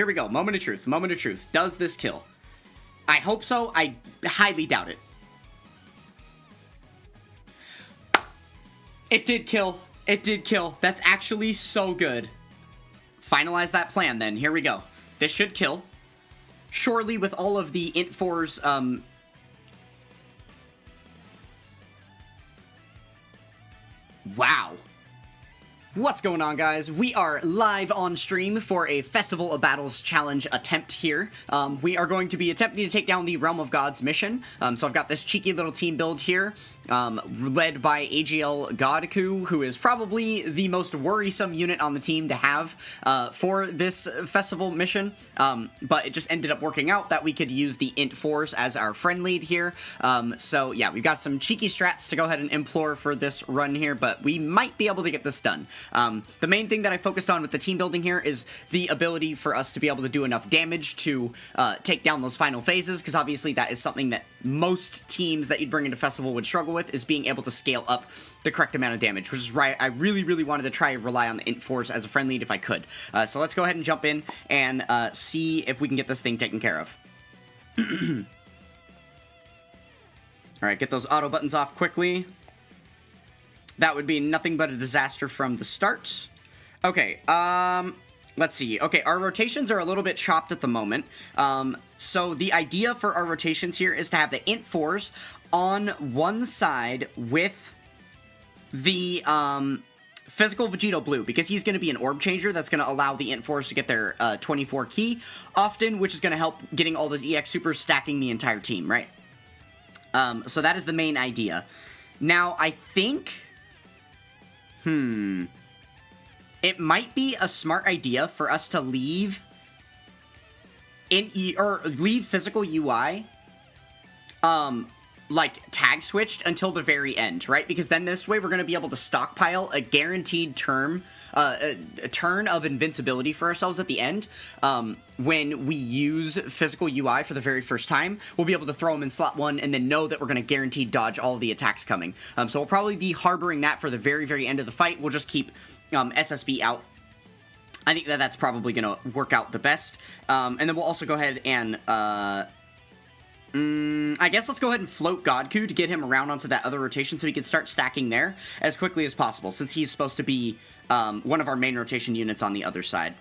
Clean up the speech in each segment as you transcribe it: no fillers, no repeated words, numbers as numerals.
we go. Moment of truth. Moment of truth. Does this kill? I hope so. I highly doubt it. It did kill. It did kill. That's actually so good. Finalize that plan then. Here we go. This should kill. Surely with all of the int 4s, wow. What's going on, guys? We are live on stream for a Festival of Battles challenge attempt here. We are going to be attempting to take down the Realm of Gods mission. So I've got this cheeky little team build here, led by AGL Godku, who is probably the most worrisome unit on the team to have for this festival mission. But it just ended up working out that we could use the int 4s as our friend lead here. So yeah, we've got some cheeky strats to go ahead and implore for this run here, but we might be able to get this done. The main thing that I focused on with the team building here is the ability for us to be able to do enough damage to take down those final phases, because obviously that is something that most teams that you'd bring into Festival would struggle with, is being able to scale up the correct amount of damage, which is why I really wanted to try and rely on the int 4s as a friend lead if I could. So let's go ahead and jump in and see if we can get this thing taken care of. Alright, get those auto buttons off quickly. That would be nothing but a disaster from the start. Okay, let's see. Okay, our rotations are a little bit chopped at the moment. So the idea for our rotations here is to have the int 4s on one side with the physical Vegito Blue, because he's going to be an orb changer that's going to allow the int 4s to get their 24 key often, which is going to help getting all those EX supers, stacking the entire team, right? So that is the main idea. Now, I think... it might be a smart idea for us to leave leave physical UI like tag switched until the very end, right? Because then this way we're going to be able to stockpile a guaranteed turn of invincibility for ourselves at the end. When we use physical UI for the very first time, we'll be able to throw them in slot 1 and then know that we're going to guaranteed dodge all the attacks coming. So we'll probably be harboring that for the very end of the fight. We'll just keep SSB out. I think that that's probably going to work out the best. And then we'll also go ahead and... I guess let's go ahead and float Godku to get him around onto that other rotation so he can start stacking there as quickly as possible, since he's supposed to be one of our main rotation units on the other side.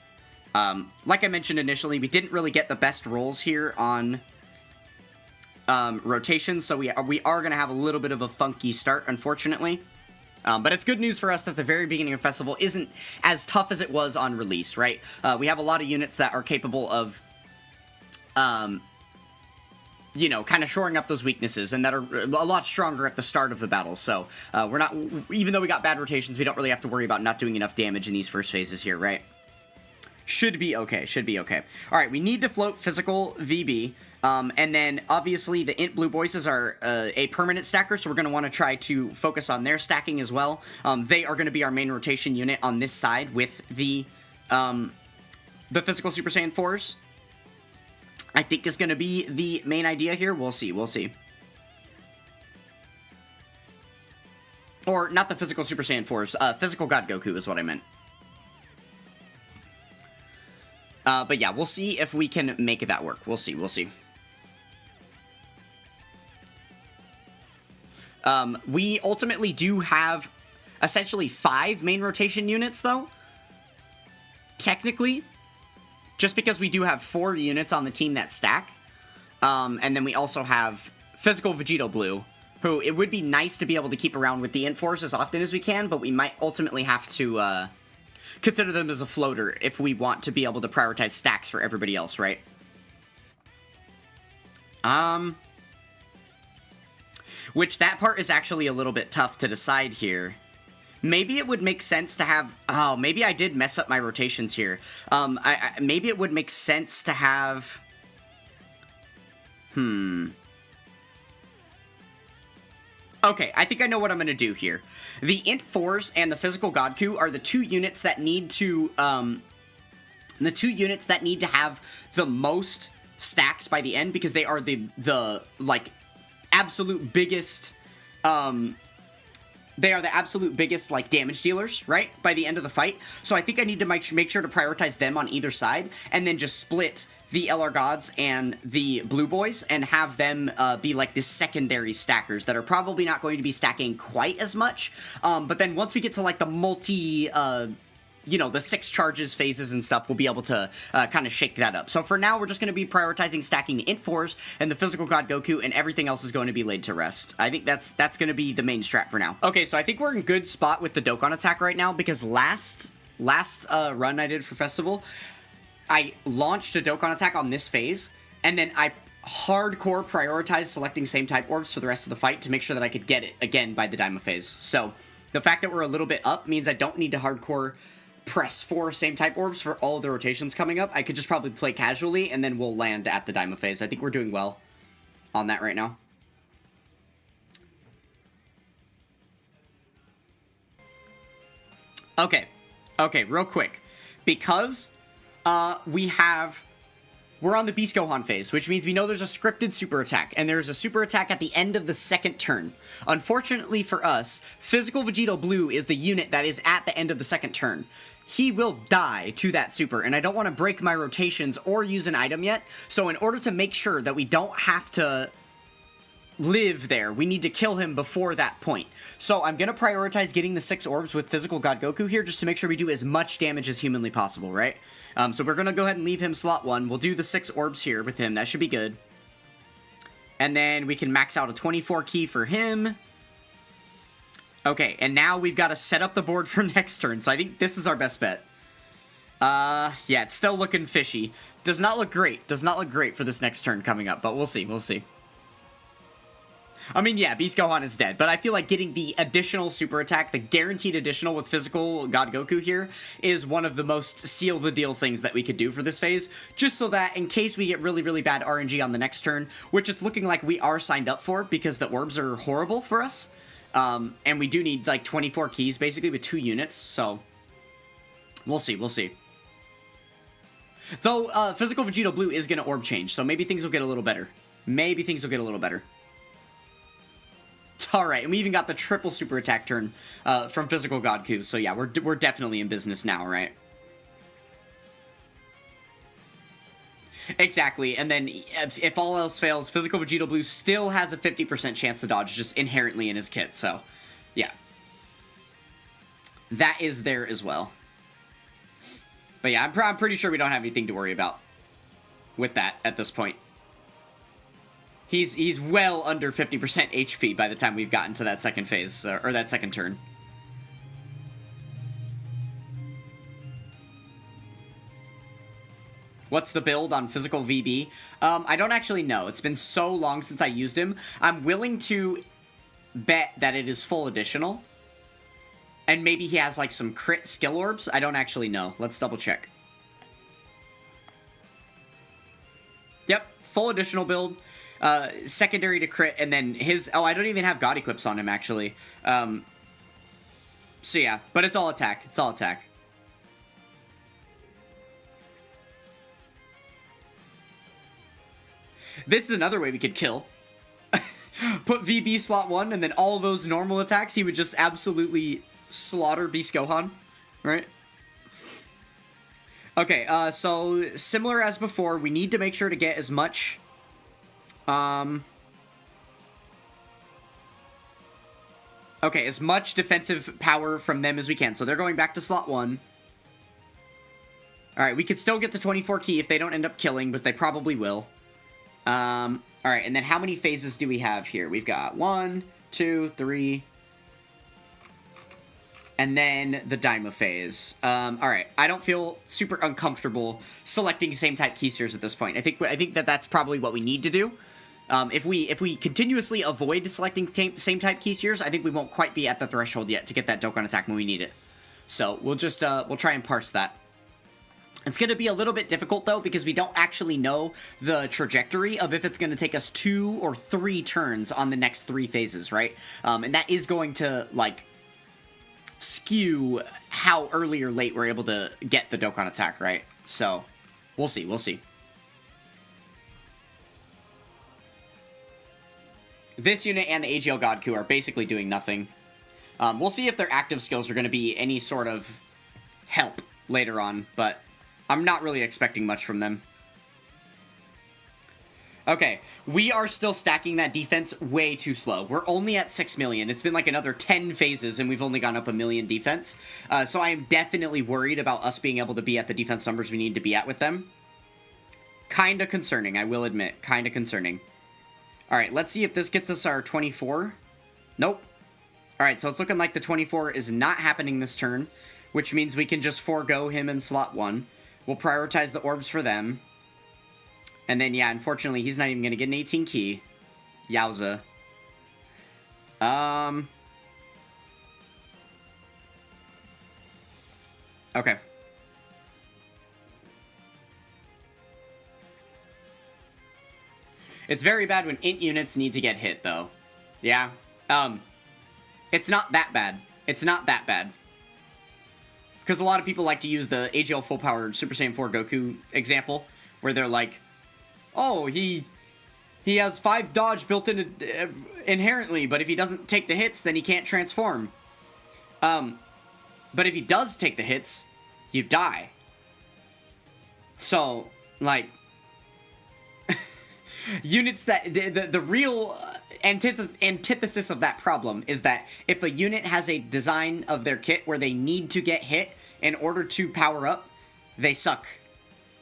Like I mentioned initially, we didn't really get the best rolls here on rotations, so we are going to have a little bit of a funky start, unfortunately. But it's good news for us that the very beginning of Festival isn't as tough as it was on release, right? We have a lot of units that are capable of... you know, kind of shoring up those weaknesses, and that are a lot stronger at the start of the battle, so we're not, even though we got bad rotations, we don't really have to worry about not doing enough damage in these first phases here, right? Should be okay, should be okay. Alright, we need to float physical VB, and then, obviously, the int blue boys are a permanent stacker, so we're going to want to try to focus on their stacking as well. They are going to be our main rotation unit on this side with the physical Super Saiyan 4s. I think is going to be the main idea here. We'll see, we'll see. Or, not the physical Super Saiyan 4s, physical God Goku is what I meant. But yeah, we'll see if we can make that work. We'll see, we'll see. We ultimately do have essentially 5 main rotation units, though. Technically. Just because we do have 4 units on the team that stack. And then we also have physical Vegito Blue, who it would be nice to be able to keep around with the int 4s as often as we can, but we might ultimately have to consider them as a floater if we want to be able to prioritize stacks for everybody else, right? Which that part is actually a little bit tough to decide here. Maybe it would make sense to have... Oh, maybe I did mess up my rotations here. Maybe it would make sense to have... Okay, I think I know what I'm going to do here. The int 4s and the physical Godku are the 2 units that need to... the 2 units that need to have the most stacks by the end, because they are the like, absolute biggest... they are the absolute biggest, like, damage dealers, right, by the end of the fight. So I think I need to make sure to prioritize them on either side, and then just split the LR Gods and the Blue Boys, and have them be, like, the secondary stackers that are probably not going to be stacking quite as much. But then once we get to, like, the multi... you know, the 6 charges, phases, and stuff, we'll be able to kind of shake that up. So for now, we're just going to be prioritizing stacking the Int 4s and the Physical God Goku, and everything else is going to be laid to rest. I think that's going to be the main strat for now. Okay, so I think we're in good spot with the Dokkan attack right now, because last run I did for Festival, I launched a Dokkan attack on this phase, and then I hardcore prioritized selecting same type orbs for the rest of the fight to make sure that I could get it again by the Daima phase. So the fact that we're a little bit up means I don't need to hardcore press 4 same type orbs for all of the rotations coming up. I could just probably play casually, and then we'll land at the Daima phase. I think we're doing well on that right now. Okay, real quick. Because we're on the Beast Gohan phase, which means we know there's a scripted super attack, and there's a super attack at the end of the second turn. Unfortunately for us, Physical Vegito Blue is the unit that is at the end of the second turn. He will die to that super, and I don't want to break my rotations or use an item yet, so in order to make sure that we don't have to live there, we need to kill him before that point. So I'm going to prioritize getting the 6 orbs with Physical God Goku here, just to make sure we do as much damage as humanly possible, right? So we're going to go ahead and leave him slot 1. We'll do the 6 orbs here with him. That should be good. And then we can max out a 24 key for him. Okay, and now we've got to set up the board for next turn. So I think this is our best bet. Yeah, it's still looking fishy. Does not look great. Does not look great for this next turn coming up, but we'll see. We'll see. I mean, yeah, Beast Gohan is dead, but I feel like getting the additional super attack, the guaranteed additional with Physical God Goku here, is one of the most seal-the-deal things that we could do for this phase, just so that in case we get really, really bad RNG on the next turn, which it's looking like we are signed up for because the orbs are horrible for us, and we do need, like, 24 keys, basically, with 2 units, so we'll see, we'll see. Though, Physical Vegito Blue is going to orb change, so maybe things will get a little better. Maybe things will get a little better. Alright, and we even got the triple super attack turn from Physical Godku, so yeah, we're definitely in business now, right? Exactly, and then if all else fails, Physical Vegito Blue still has a 50% chance to dodge just inherently in his kit, so yeah. That is there as well. But yeah, I'm pretty sure we don't have anything to worry about with that at this point. He's well under 50% HP by the time we've gotten to that second phase, or that second turn. What's the build on Physical VB? I don't actually know. It's been so long since I used him. I'm willing to bet that it is full additional. And maybe he has, like, some crit skill orbs. I don't actually know. Let's double check. Yep, full additional build. Secondary to crit, and then his... Oh, I don't even have God equips on him, actually. So yeah, but it's all attack. It's all attack. This is another way we could kill. Put VB slot 1, and then all of those normal attacks, he would just absolutely slaughter Beast Gohan, right? Okay, so similar as before, we need to make sure to get as much... Okay, as much defensive power from them as we can. So they're going back to slot 1. Alright, we could still get the 24 key if they don't end up killing, but they probably will. Alright, and then how many phases do we have here? We've got 1, 2, 3... And then the Daima phase. Alright, I don't feel super uncomfortable selecting same type keyseers at this point. I think that that's probably what we need to do. If we continuously avoid selecting same type keyseers, I think we won't quite be at the threshold yet to get that Dokkan attack when we need it. So we'll just we'll try and parse that. It's going to be a little bit difficult, though, because we don't actually know the trajectory of if it's going to take us 2 or 3 turns on the next 3 phases, right? And that is going to, like, skew how early or late we're able to get the Dokkan attack, right? So, we'll see, we'll see. This unit and the AGL Godku are basically doing nothing. We'll see if their active skills are going to be any sort of help later on, but I'm not really expecting much from them. Okay, we are still stacking that defense way too slow. We're only at 6 million. It's been like another 10 phases, and we've only gone up 1 million defense. So I am definitely worried about us being able to be at the defense numbers we need to be at with them. Kinda concerning, I will admit. Kinda concerning. Alright, let's see if this gets us our 24. Nope. Alright, so it's looking like the 24 is not happening this turn, which means we can just forego him in slot 1. We'll prioritize the orbs for them. And then, yeah, unfortunately, he's not even going to get an 18 key. Yowza. Okay. It's very bad when int units need to get hit, though. Yeah. It's not that bad. It's not that bad. Because a lot of people like to use the AGL full power Super Saiyan 4 Goku example, where they're like, oh, he has 5 dodge built in inherently, but if he doesn't take the hits, then he can't transform. But if he does take the hits, you die. So, like, units that the real antithesis of that problem is that if a unit has a design of their kit where they need to get hit in order to power up, they suck.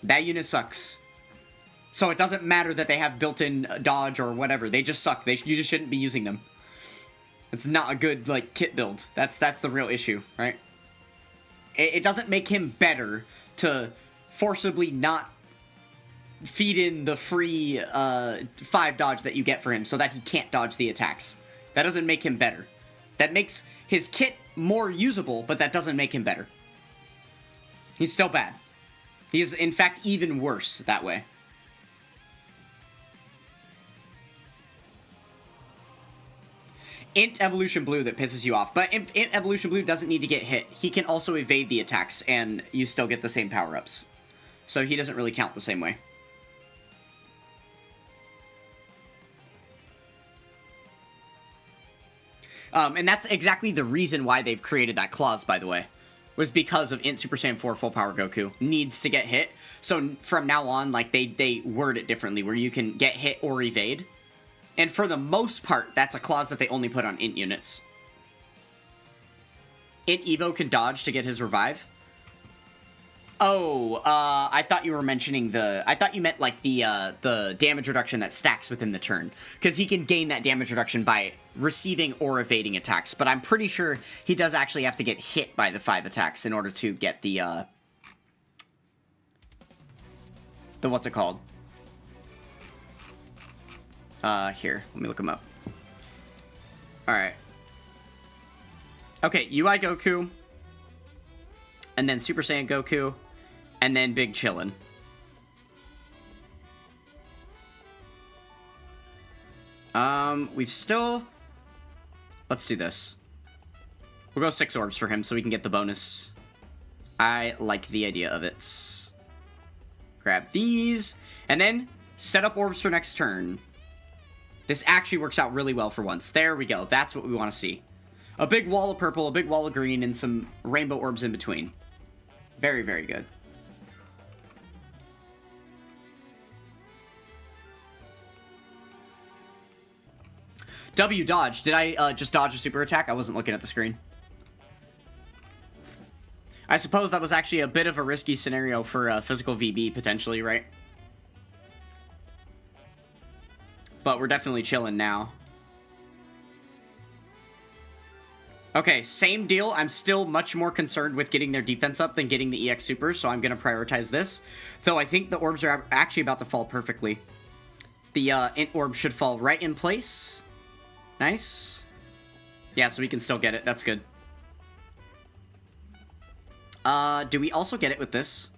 That unit sucks. So it doesn't matter that they have built-in dodge or whatever. They just suck. You just shouldn't be using them. It's not a good, like, kit build. That's the real issue, right? It doesn't make him better to forcibly not feed in the free 5 dodge that you get for him so that he can't dodge the attacks. That doesn't make him better. That makes his kit more usable, but that doesn't make him better. He's still bad. He's, in fact, even worse that way. Int Evolution Blue that pisses you off, but Int Evolution Blue doesn't need to get hit. He can also evade the attacks, and you still get the same power-ups. So he doesn't really count the same way. And that's exactly the reason why they've created that clause, by the way. Was because of Int Super Saiyan 4 Full Power Goku needs to get hit. So from now on, like, they word it differently, where you can get hit or evade. And for the most part, that's a clause that they only put on int units. Int Evo can dodge to get his revive. Oh, I thought you were mentioning I thought you meant, like, the damage reduction that stacks within the turn. Because he can gain that damage reduction by receiving or evading attacks. But I'm pretty sure he does actually have to get hit by the 5 attacks in order to get the what's it called? Here, let me look him up. Alright. Okay, UI Goku. And then Super Saiyan Goku. And then Big Chillin'. We've still... Let's do this. We'll go 6 orbs for him so we can get the bonus. I like the idea of it. Grab these. And then set up orbs for next turn. This actually works out really well for once. There we go. That's what we want to see. A big wall of purple, a big wall of green, and some rainbow orbs in between. Very, very good. W dodge. Did I just dodge a super attack? I wasn't looking at the screen. I suppose that was actually a bit of a risky scenario for physical VB, potentially, right? But we're definitely chilling now. Okay, same deal. I'm still much more concerned with getting their defense up than getting the EX Supers, so I'm going to prioritize this. Though I think the orbs are actually about to fall perfectly. The int orb should fall right in place. Nice. Yeah, so we can still get it. That's good. Do we also get it with this?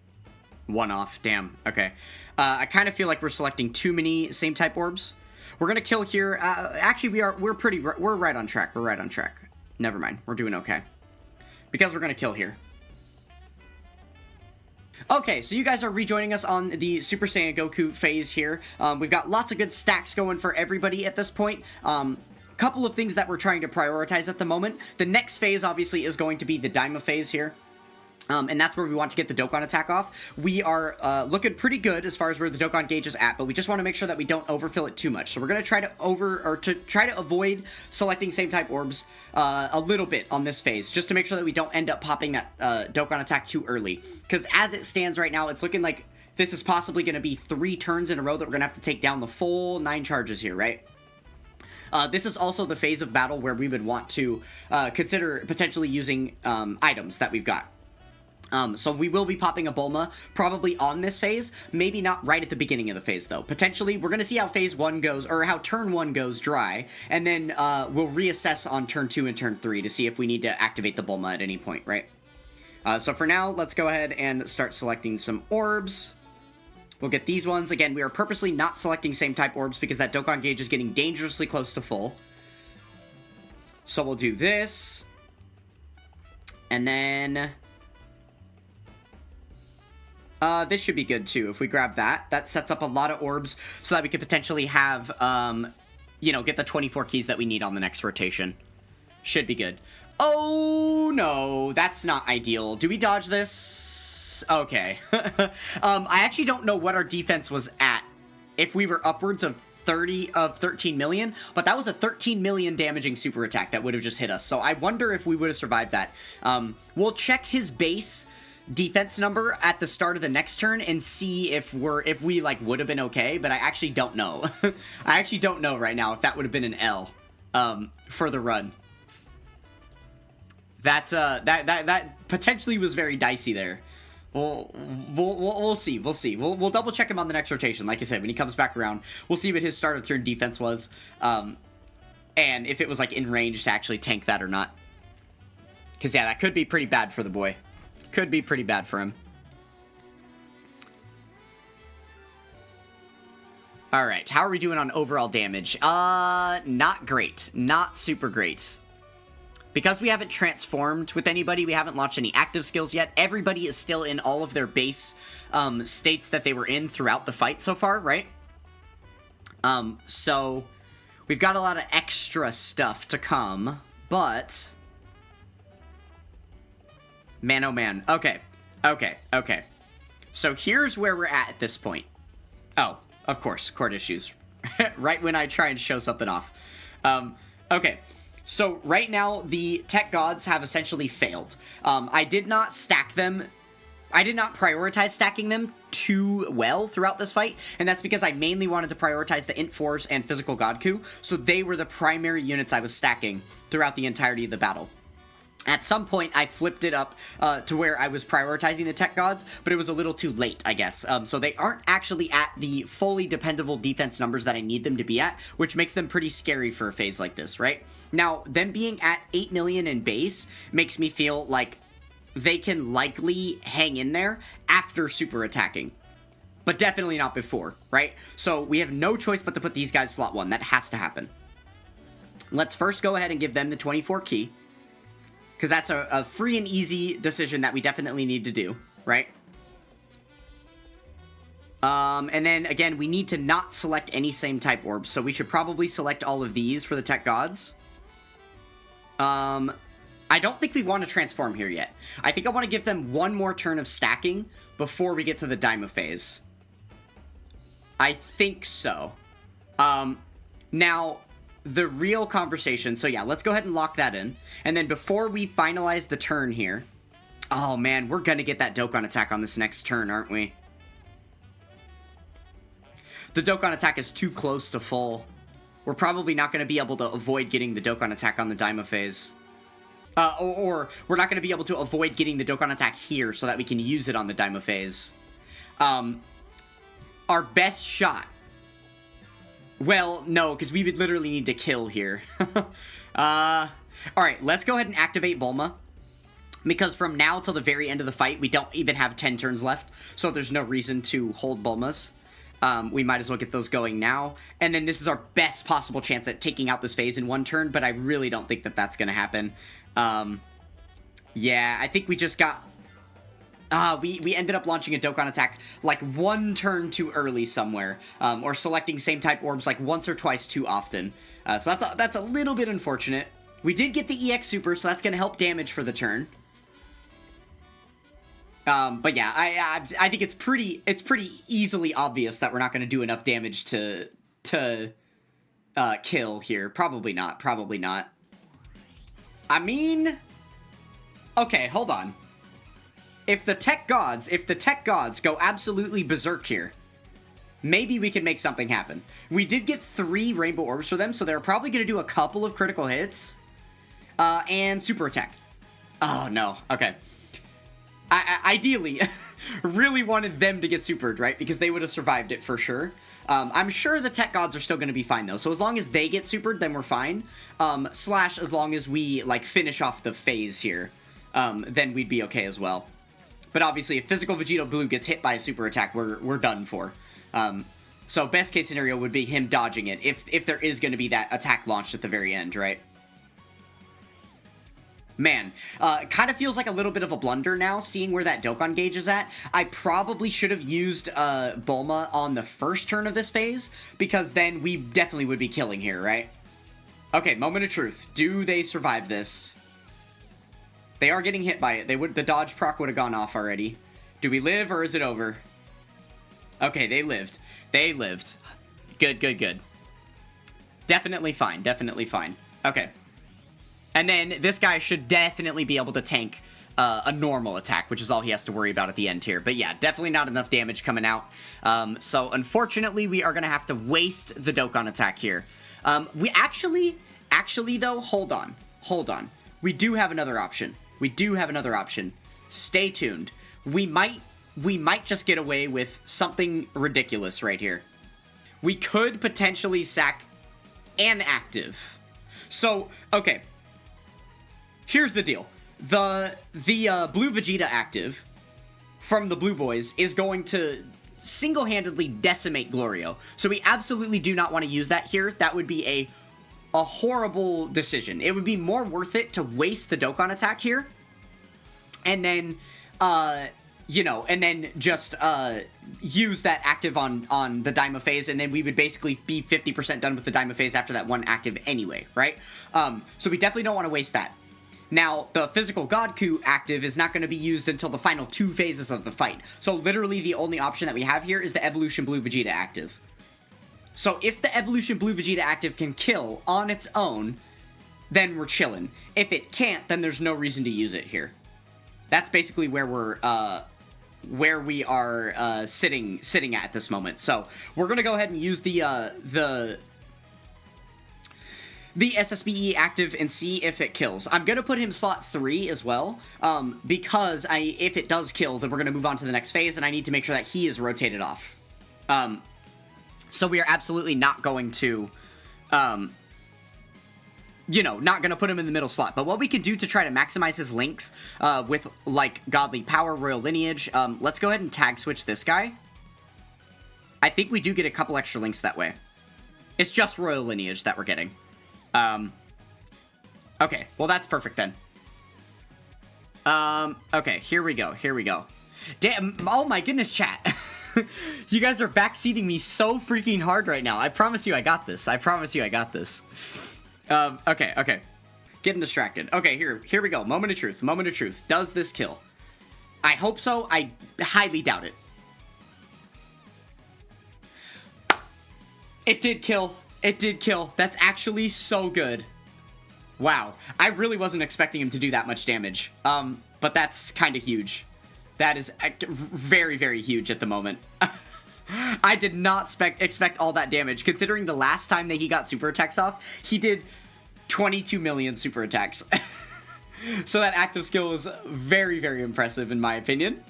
One off. Damn. Okay. I kind of feel like we're selecting too many same type orbs. We're gonna kill here. Actually, we're right on track. We're right on track. Never mind. We're doing okay. Because we're gonna kill here. Okay, so you guys are rejoining us on the Super Saiyan Goku phase here. We've got lots of good stacks going for everybody at this point. couple of things that we're trying to prioritize at the moment. The next phase, obviously, is going to be the Daima phase here. And that's where we want to get the Dokkan attack off. We are looking pretty good as far as where the Dokkan gauge is at, but we just want to make sure that we don't overfill it too much. So we're going to try to avoid selecting same type orbs a little bit on this phase, just to make sure that we don't end up popping that Dokkan attack too early. Because as it stands right now, it's looking like this is possibly going to be 3 turns in a row that we're going to have to take down the full 9 charges here, right? This is also the phase of battle where we would want to consider potentially using items that we've got. So we will be popping a Bulma probably on this phase, maybe not right at the beginning of the phase though. Potentially, we're going to see how phase 1 goes, or how turn 1 goes dry, and then we'll reassess on turn 2 and turn 3 to see if we need to activate the Bulma at any point, right? So for now, let's go ahead and start selecting some orbs. We'll get these ones. Again, we are purposely not selecting same type orbs because that Dokkan gauge is getting dangerously close to full. So we'll do this. And then this should be good too if we grab that. That sets up a lot of orbs so that we could potentially have, you know, get the 24 keys that we need on the next rotation. Should be good. Oh no, that's not ideal. Do we dodge this? Okay. I actually don't know what our defense was at. If we were upwards of 13 million, but that was a 13 million damaging super attack that would have just hit us. So I wonder if we would have survived that. We'll check his base defense number at the start of the next turn and see if we like would have been okay, but I actually don't know. I actually don't know right now if that would have been an L for the run. That's that potentially was very dicey there. We'll see. We'll double check him on the next rotation. Like I said, when he comes back around, we'll see what his start of turn defense was, and if it was like in range to actually tank that or not. Because yeah, that could be pretty bad for the boy. Could be pretty bad for him. Alright, how are we doing on overall damage? Not great. Not super great. Because we haven't transformed with anybody, we haven't launched any active skills yet, everybody is still in all of their base states that they were in throughout the fight so far, right? So we've got a lot of extra stuff to come, but man, oh man. Okay. So here's where we're at this point. Oh, of course, court issues. Right when I try and show something off. Okay. So right now, the tech gods have essentially failed. I did not stack them. I did not prioritize stacking them too well throughout this fight, and that's because I mainly wanted to prioritize the Int 4s and Physical Godku, so they were the primary units I was stacking throughout the entirety of the battle. At some point, I flipped it up to where I was prioritizing the tech gods, but it was a little too late, I guess. So they aren't actually at the fully dependable defense numbers that I need them to be at, which makes them pretty scary for a phase like this, right? Now, them being at 8 million in base makes me feel like they can likely hang in there after super attacking. But definitely not before, right? So we have no choice but to put these guys slot 1. That has to happen. Let's first go ahead and give them the 24 key. Because that's a free and easy decision that we definitely need to do, right? And then, again, we need to not select any same type orbs, so we should probably select all of these for the tech gods. I don't think we want to transform here yet. I think I want to give them one more turn of stacking before we get to the Daima phase. I think so. Now, the real conversation, so yeah, let's go ahead and lock that in. And then before we finalize the turn here, oh man, we're gonna get that Dokkan attack on this next turn, aren't we? The Dokkan attack is too close to full. We're probably not gonna be able to avoid getting the Dokkan attack on the Daima phase. Or we're not gonna be able to avoid getting the Dokkan attack here so that we can use it on the Daima phase. Our best shot. Well, no, because we would literally need to kill here. Alright, let's go ahead and activate Bulma. Because from now till the very end of the fight, we don't even have 10 turns left. So there's no reason to hold Bulmas. We might as well get those going now. And then this is our best possible chance at taking out this phase in one turn. But I really don't think that that's going to happen. Yeah, I think we just got... we ended up launching a Dokkan attack like one turn too early somewhere, or selecting same type orbs like once or twice too often. So that's a little bit unfortunate. We did get the EX Super, so that's going to help damage for the turn. But yeah, I think it's pretty easily obvious that we're not going to do enough damage to kill here. Probably not. I mean, okay, hold on. If the tech gods go absolutely berserk here, maybe we can make something happen. We did get 3 rainbow orbs for them, so they're probably going to do a couple of critical hits. And super attack. Oh, no. Okay. I ideally really wanted them to get supered, right? Because they would have survived it for sure. I'm sure the tech gods are still going to be fine, though. So as long as they get supered, then we're fine. Slash, as long as we, like, finish off the phase here, then we'd be okay as well. But obviously, if Physical Vegito Blue gets hit by a super attack, we're done for. So best case scenario would be him dodging it, if there is going to be that attack launched at the very end, right? Man, kind of feels like a little bit of a blunder now, seeing where that Dokkan gauge is at. I probably should have used Bulma on the first turn of this phase, because then we definitely would be killing here, right? Okay, moment of truth. Do they survive this? They are getting hit by it. The dodge proc would have gone off already. Do we live, or is it over? Okay, they lived. They lived. Good. Definitely fine. Okay. And then this guy should definitely be able to tank a normal attack, which is all he has to worry about at the end here. But yeah, definitely not enough damage coming out. So unfortunately, we are going to have to waste the Dokkan attack here. We actually though, hold on. We do have another option. Stay tuned. We might just get away with something ridiculous right here. We could potentially sack an active. So, okay. Here's the deal. The Blue Vegeta active from the Blue Boys is going to single-handedly decimate Glorio. So we absolutely do not want to use that here. That would be a horrible decision. It would be more worth it to waste the Dokkan attack here. And then, just use that active on the Daima phase, and then we would basically be 50% done with the Daima phase after that one active anyway, right? So we definitely don't want to waste that. Now, the Physical Godku active is not going to be used until the final 2 phases of the fight. So literally the only option that we have here is the Evolution Blue Vegeta active. So if the Evolution Blue Vegeta active can kill on its own, then we're chilling. If it can't, then there's no reason to use it here. That's basically where we are sitting at this moment. So we're gonna go ahead and use the SSBE active and see if it kills. I'm gonna put him slot 3 as well, because if it does kill, then we're gonna move on to the next phase, and I need to make sure that he is rotated off. So we are absolutely not going to, not going to put him in the middle slot. But what we could do to try to maximize his links with, like, Godly Power, Royal Lineage, let's go ahead and tag switch this guy. I think we do get a couple extra links that way. It's just Royal Lineage that we're getting. Okay, well, that's perfect then. Okay, here we go. Damn, oh my goodness, chat. You guys are backseating me so freaking hard right now. I promise you I got this. Okay. Getting distracted. Okay, here we go. Moment of truth. Does this kill? I hope so. I highly doubt it. It did kill. That's actually so good. Wow. I really wasn't expecting him to do that much damage. But that's kind of huge. That is very, very huge at the moment. I did not expect all that damage, considering the last time that he got super attacks off, he did 22 million super attacks. So that active skill was very, very impressive in my opinion.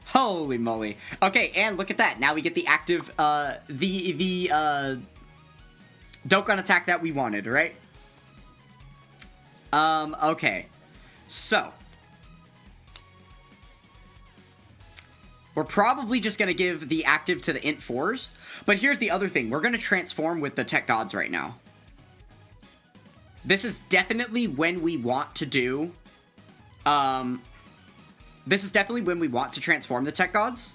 Holy moly. Okay, and look at that. Now we get the active, Dokkan attack that we wanted, right? Okay. So we're probably just going to give the active to the Int 4s. But here's the other thing. We're going to transform with the Tech Gods right now. This is definitely when we want to do... this is definitely when we want to transform the Tech Gods.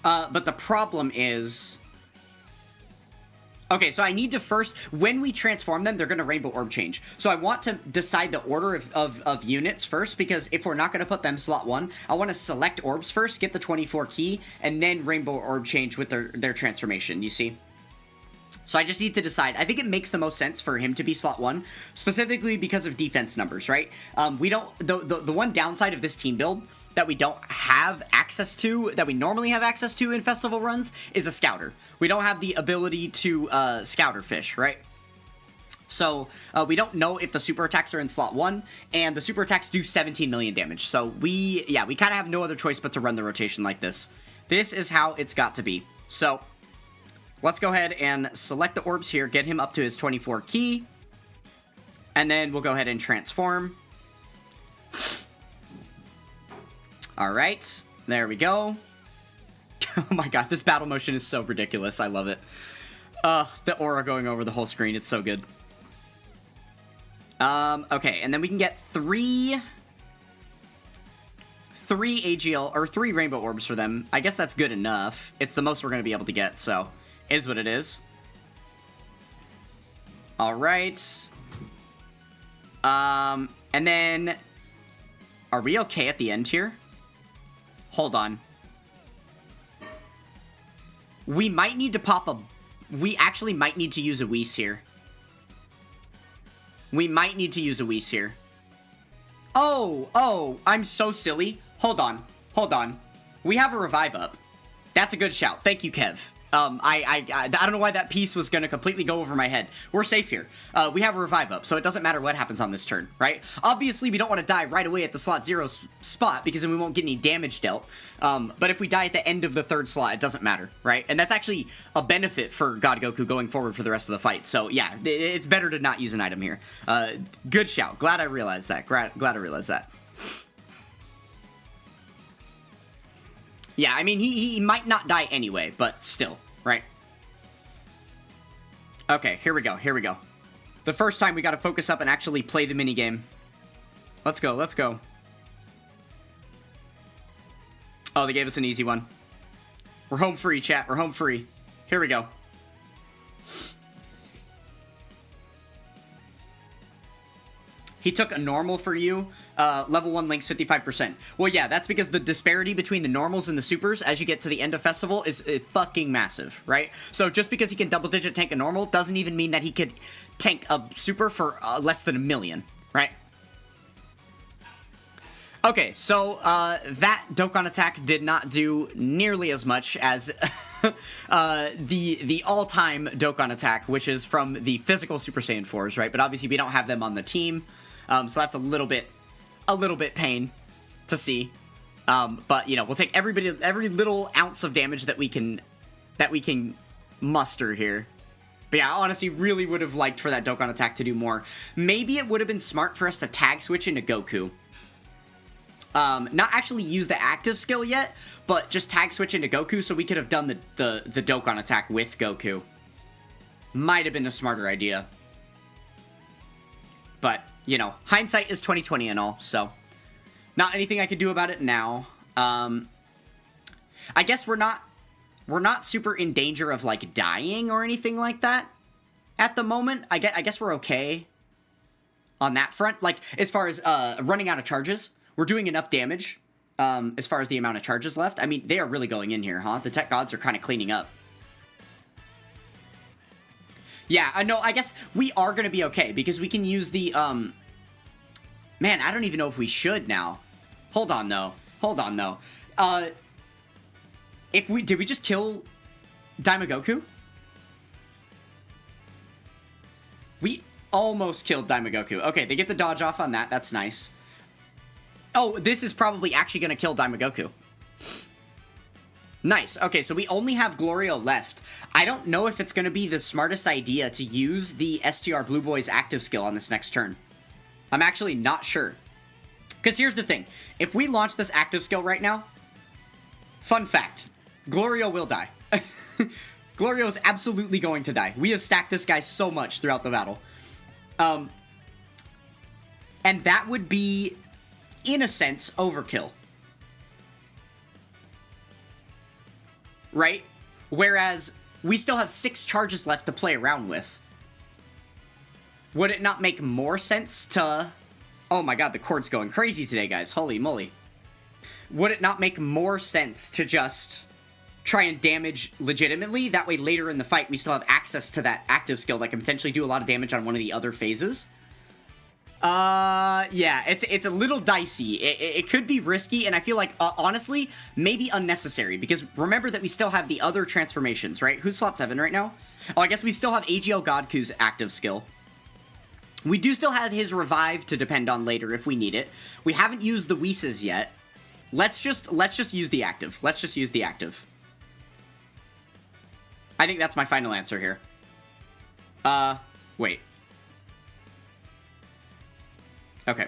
But the problem is... Okay, so I need to first, when we transform them, they're going to Rainbow Orb change. So I want to decide the order of units first, because if we're not going to put them slot 1, I want to select orbs first, get the 24 key, and then Rainbow Orb change with their transformation, you see? So I just need to decide. I think it makes the most sense for him to be slot 1, specifically because of defense numbers, right? We don't, the one downside of this team build that we don't have access to, that we normally have access to in festival runs, is a scouter. We don't have the ability to scouter fish, right? So we don't know if the super attacks are in slot 1, and the super attacks do 17 million damage. So we kind of have no other choice but to run the rotation like this. This is how it's got to be. So let's go ahead and select the orbs here, get him up to his 24 key, and then we'll go ahead and transform. Alright, there we go. Oh my god, this battle motion is so ridiculous. I love it. The aura going over the whole screen, it's so good. Okay, and then we can get three AGL, or 3 rainbow orbs for them. I guess that's good enough. It's the most we're going to be able to get, so is what it is. Alright. And then, are we okay at the end here? Hold on. We might need to pop a... We actually might need to use a Whis here. We might need to use a Whis here. Oh, I'm so silly. Hold on. We have a revive up. That's a good shout. Thank you, Kev. I don't know why that piece was gonna completely go over my head. We're safe here. We have a revive up, so it doesn't matter what happens on this turn, right? Obviously, we don't want to die right away at the slot 0 spot, because then we won't get any damage dealt. But if we die at the end of the 3rd slot, it doesn't matter, right? And that's actually a benefit for God Goku going forward for the rest of the fight. So yeah, it's better to not use an item here. Good shout. Glad I realized that. Glad I realized that. Yeah, I mean, he might not die anyway, but still, right? Okay, here we go. The first time we gotta focus up and actually play the minigame. Let's go. Oh, they gave us an easy one. We're home free, chat. We're home free. Here we go. He took a normal for you. Level 1 links 55%. Well, yeah, that's because the disparity between the normals and the supers as you get to the end of festival is fucking massive, right? So just because he can double-digit tank a normal doesn't even mean that he could tank a super for less than 1 million, right? Okay, so that Dokkan attack did not do nearly as much as the all-time Dokkan attack, which is from the physical Super Saiyan 4s, right? But obviously we don't have them on the team, so that's a little bit pain to see. But you know, we'll take every little ounce of damage that we can muster here. But yeah, I honestly really would have liked for that Dokkan attack to do more. Maybe it would have been smart for us to tag switch into Goku. Not actually use the active skill yet, but just tag switch into Goku so we could have done the Dokkan attack with Goku. Might have been a smarter idea. But, you know, hindsight is 20/20 and all, so not anything I could do about it now. I guess we're not super in danger of, like, dying or anything like that at the moment. I guess we're okay on that front. Like, as far as running out of charges, we're doing enough damage as far as the amount of charges left. I mean, they are really going in here, huh? The tech gods are kind of cleaning up. Yeah, I know. I guess we are going to be okay because we can use the, man, I don't even know if we should now. Hold on, though. Did we just kill Daima Goku? We almost killed Daima Goku. Okay, they get the dodge off on that. That's nice. Oh, this is probably actually going to kill Daima Goku. Nice. Okay, so we only have Glorio left. I don't know if it's going to be the smartest idea to use the STR Blue Boy's active skill on this next turn. I'm actually not sure. Because here's the thing. If we launch this active skill right now, fun fact, Glorio will die. Glorio is absolutely going to die. We have stacked this guy so much throughout the battle. And that would be, in a sense, overkill. Right? Whereas we still have 6 charges left to play around with. Would it not make more sense to... Oh my god, the cord's going crazy today, guys. Holy moly. Would it not make more sense to just try and damage legitimately? That way later in the fight we still have access to that active skill that can potentially do a lot of damage on one of the other phases. Yeah, it's a little dicey. It could be risky, and I feel like, honestly, maybe unnecessary, because remember that we still have the other transformations, right? Who's slot 7 right now? Oh, I guess we still have AGL Godku's active skill. We do still have his revive to depend on later if we need it. We haven't used the Whis yet. Let's just use the active. Let's just use the active. I think that's my final answer here. Wait. Okay.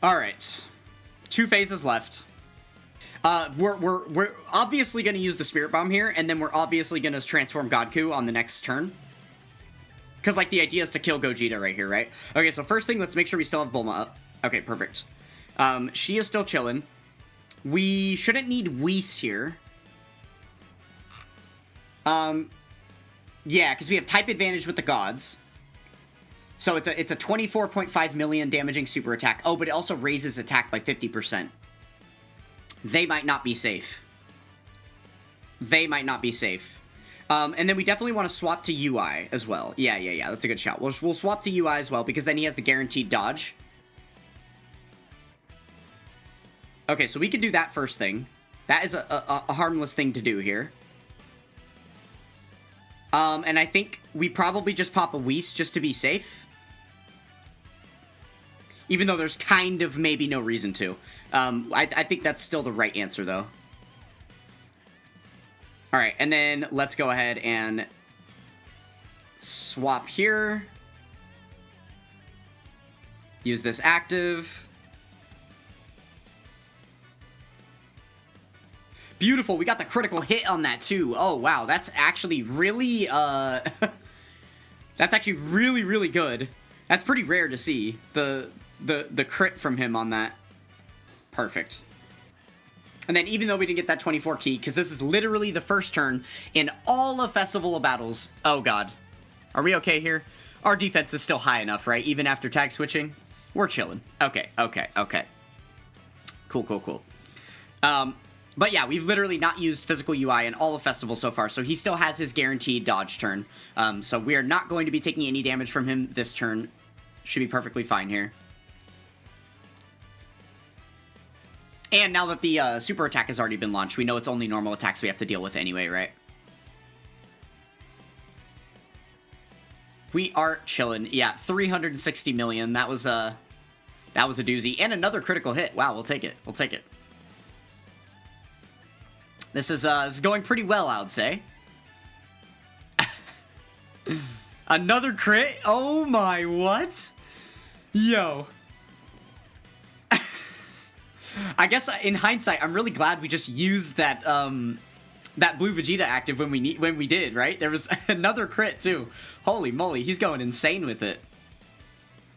All right. 2 phases left. We're obviously going to use the Spirit Bomb here, and then we're obviously going to transform Godku on the next turn. Because, like, the idea is to kill Gogeta right here, right? Okay, so first thing, let's make sure we still have Bulma up. Okay, perfect. She is still chilling. We shouldn't need Whis here. Yeah, because we have type advantage with the gods. So it's a 24.5 million damaging super attack. Oh, but it also raises attack by 50%. They might not be safe. They might not be safe. And then we definitely want to swap to UI as well. Yeah, that's a good shout. We'll swap to UI as well, because then he has the guaranteed dodge. Okay, so we can do that first thing. That is a harmless thing to do here. And I think we probably just pop a Whis just to be safe. Even though there's kind of maybe no reason to. I think that's still the right answer, though. Alright, and then let's go ahead and swap here. Use this active. Beautiful, we got the critical hit on that too. Oh wow, that's actually really, that's actually really, really good. That's pretty rare to see, the crit from him on that. Perfect. And then even though we didn't get that 24 key, because this is literally the first turn in all of Festival of Battles. Oh god. Are we okay here? Our defense is still high enough, right? Even after tag switching? We're chilling. Okay. Cool. But yeah, we've literally not used physical UI in all of Festival so far, so he still has his guaranteed dodge turn. So we are not going to be taking any damage from him this turn. Should be perfectly fine here. And now that the super attack has already been launched, we know it's only normal attacks we have to deal with anyway, right? We are chilling. Yeah, 360 million. That was a doozy. And another critical hit. Wow, we'll take it. This is going pretty well, I would say. Another crit? Oh my, what? Yo. I guess in hindsight, I'm really glad we just used that that blue Vegeta active when we did, right? There was another crit too. Holy moly, he's going insane with it.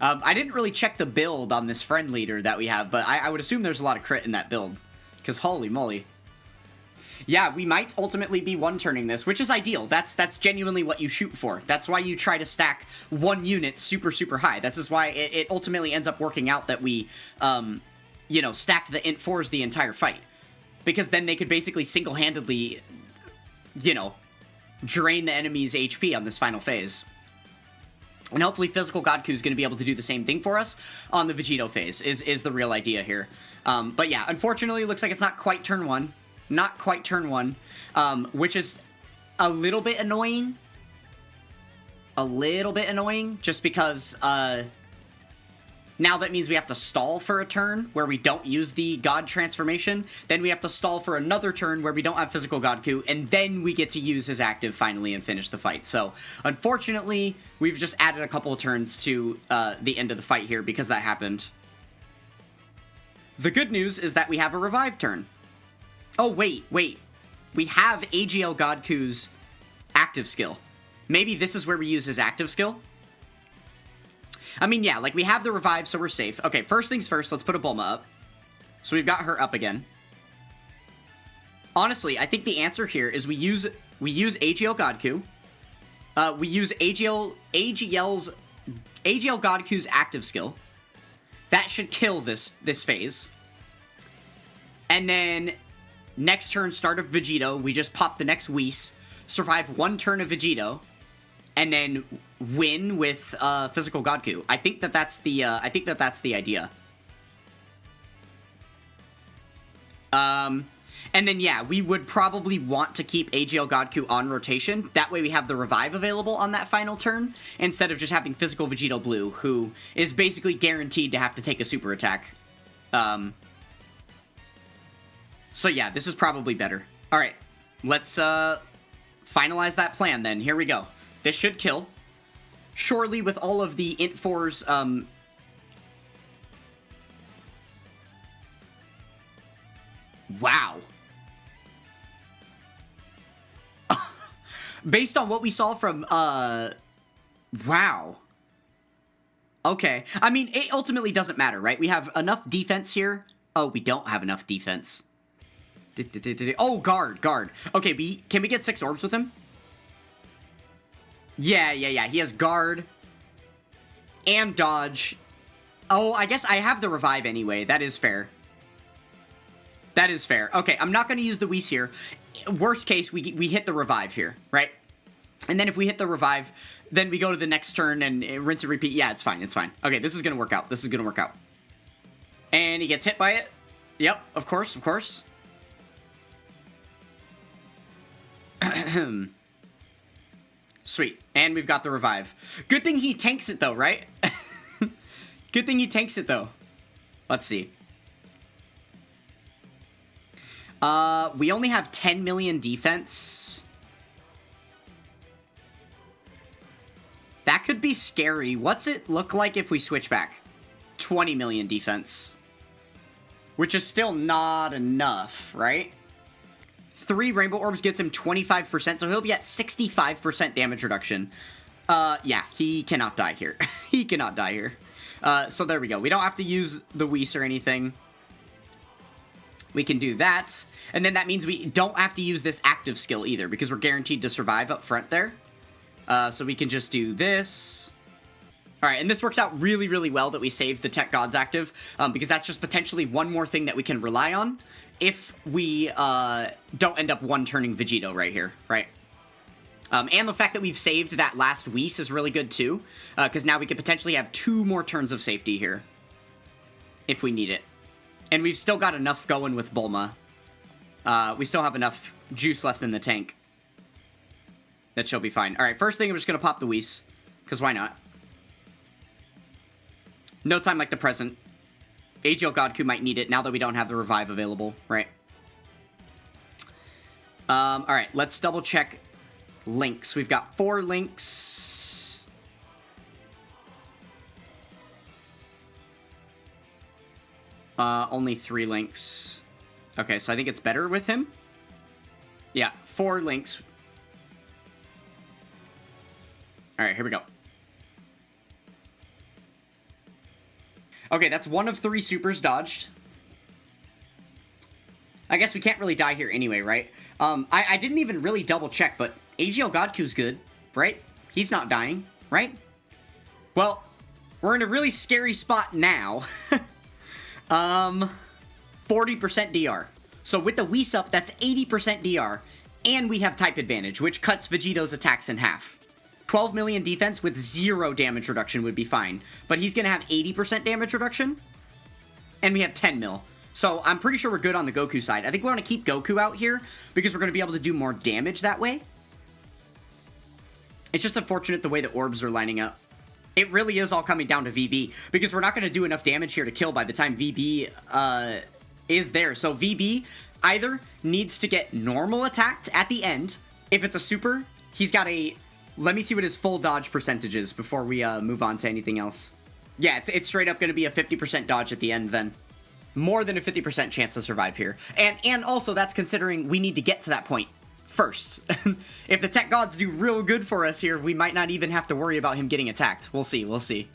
I didn't really check the build on this friend leader that we have, but I would assume there's a lot of crit in that build. Because holy moly. Yeah, we might ultimately be one-turning this, which is ideal. That's genuinely what you shoot for. That's why you try to stack one unit super, super high. This is why it ultimately ends up working out that we, you know, stacked the int 4s the entire fight. Because then they could basically single-handedly, you know, drain the enemy's HP on this final phase. And hopefully Physical Godku is going to be able to do the same thing for us on the Vegito phase, is the real idea here. But yeah, unfortunately, it looks like it's not quite turn 1. Not quite turn 1, which is a little bit annoying. Just because, now that means we have to stall for a turn where we don't use the God transformation, then we have to stall for another turn where we don't have Physical Godku, and then we get to use his active finally and finish the fight. So, unfortunately, we've just added a couple of turns to the end of the fight here because that happened. The good news is that we have a revive turn. Oh, wait. We have AGL Godku's active skill. Maybe this is where we use his active skill? I mean, yeah, like, we have the revive, so we're safe. Okay, first things first, let's put a Bulma up. So we've got her up again. Honestly, I think the answer here is we use AGL Godku. We use AGL Godku's active skill. That should kill this phase. And then next turn, start of Vegito, we just pop the next Whis, survive one turn of Vegito, and then win with physical Godku. I think that's the idea. And then, yeah, we would probably want to keep AGL Godku on rotation. That way we have the revive available on that final turn, instead of just having physical Vegito Blue, who is basically guaranteed to have to take a super attack. So yeah, this is probably better. Alright, let's finalize that plan then. Here we go. This should kill. Surely with all of the Int 4's, wow. Based on what we saw from, wow. Okay. I mean, it ultimately doesn't matter, right? We have enough defense here. Oh, we don't have enough defense. Oh, guard. Okay, can we get 6 orbs with him? Yeah. He has guard and dodge. Oh, I guess I have the revive anyway. That is fair. Okay, I'm not going to use the Whis here. Worst case, we hit the revive here, right? And then if we hit the revive, then we go to the next turn and rinse and repeat. Yeah, it's fine. Okay, this is going to work out. And he gets hit by it. Yep, of course. Sweet. And we've got the revive. Good thing he tanks it, though, right? Good thing he tanks it, though. Let's see. We only have 10 million defense. That could be scary. What's it look like if we switch back? 20 million defense. Which is still not enough, right? 3 Rainbow Orbs gets him 25%, so he'll be at 65% damage reduction. Yeah, he cannot die here. He cannot die here. So there we go. We don't have to use the Whis or anything. We can do that. And then that means we don't have to use this active skill either, because we're guaranteed to survive up front there. So we can just do this. Alright, and this works out really, really well that we saved the Tech Gods active, because that's just potentially one more thing that we can rely on if we don't end up one-turning Vegito right here, right? And the fact that we've saved that last Whis is really good too, because now we could potentially have 2 more turns of safety here, if we need it. And we've still got enough going with Bulma. We still have enough juice left in the tank. That she'll be fine. Alright, first thing, I'm just going to pop the Whis, because why not? No time like the present. AGL Godku might need it now that we don't have the revive available, right? Alright, let's double check links. We've got 4 links. Only 3 links. Okay, so I think it's better with him. Yeah, 4 links. Alright, here we go. Okay, that's 1 of 3 supers dodged. I guess we can't really die here anyway, right? I didn't even really double check, but AGL Godku's good, right? He's not dying, right? Well, we're in a really scary spot now. 40% DR. So with the Whis up, that's 80% DR. And we have type advantage, which cuts Vegito's attacks in half. 12 million defense with 0 damage reduction would be fine. But he's going to have 80% damage reduction. And we have 10 mil. So I'm pretty sure we're good on the Goku side. I think we want to keep Goku out here because we're going to be able to do more damage that way. It's just unfortunate the way the orbs are lining up. It really is all coming down to VB because we're not going to do enough damage here to kill by the time VB is there. So VB either needs to get normal attacked at the end. If it's a super, he's got a... Let me see what his full dodge percentage is before we move on to anything else. Yeah, it's straight up going to be a 50% dodge at the end then. More than a 50% chance to survive here. And also, that's considering we need to get to that point first. If the Tech Gods do real good for us here, we might not even have to worry about him getting attacked. We'll see, we'll see.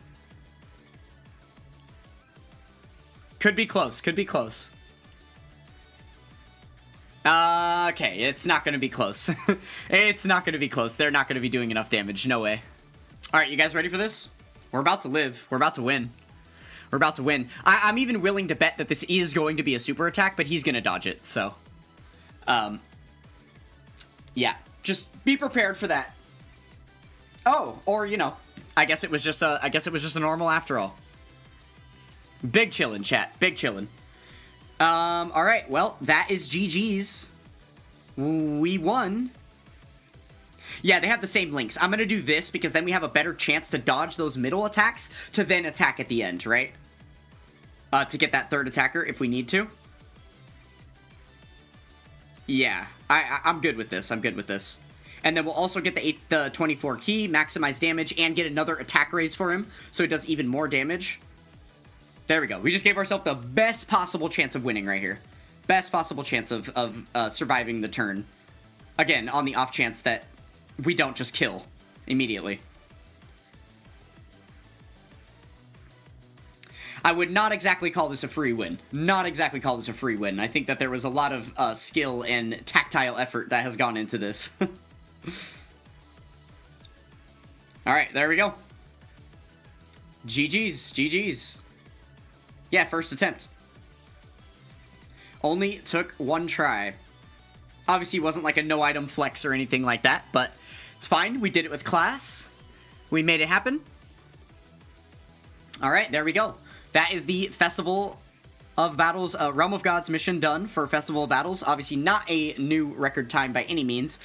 Could be close. Could be close. Okay, it's not going to be close. It's not going to be close. They're not going to be doing enough damage. No way. All right, you guys ready for this? We're about to live. We're about to win. We're about to win. I'm even willing to bet that this is going to be a super attack, but he's going to dodge it, so... yeah, just be prepared for that. Oh, or, you know, I guess it was just a normal after all. Big chillin', chat. Big chillin'. Alright, well, that is GG's. We won. Yeah, they have the same links. I'm gonna do this because then we have a better chance to dodge those middle attacks to then attack at the end, right? To get that third attacker if we need to. Yeah, I'm good with this. I'm good with this. And then we'll also get the 24 key, maximize damage, and get another attack raise for him, so he does even more damage. There we go. We just gave ourselves the best possible chance of winning right here. Best possible chance of surviving the turn. Again, on the off chance that we don't just kill immediately. I would not exactly call this a free win. Not exactly call this a free win. I think that there was a lot of skill and tactile effort that has gone into this. Alright, there we go. GG's. GG's. Yeah, first attempt. Only took one try. Obviously, it wasn't like a no-item flex or anything like that, but it's fine. We did it with class. We made it happen. Alright, there we go. That is the Festival of Battles, Realm of Gods mission done for Festival of Battles. Obviously, not a new record time by any means.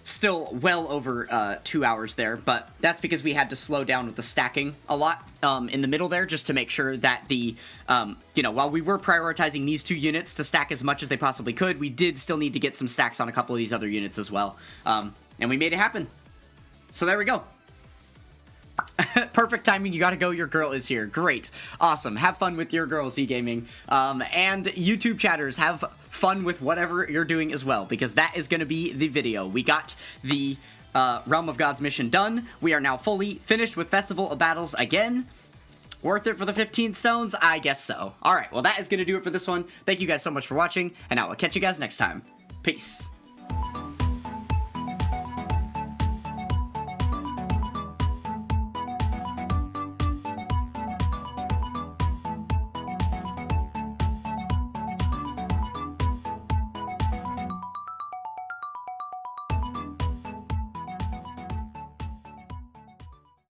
Still well over 2 hours there, but that's because we had to slow down with the stacking a lot in the middle there, just to make sure that the, you know, while we were prioritizing these two units to stack as much as they possibly could, we did still need to get some stacks on a couple of these other units as well. And we made it happen. So there we go. Perfect timing. You gotta go. Your girl is here. Great. Awesome. Have fun with your girl, Z-Gaming. And YouTube chatters, have fun with whatever you're doing as well, because that is going to be the video. We got the Realm of Gods mission done. We are now fully finished with Festival of Battles again. Worth it for the 15 stones? I guess so. Alright, well that is going to do it for this one. Thank you guys so much for watching, and I will catch you guys next time. Peace.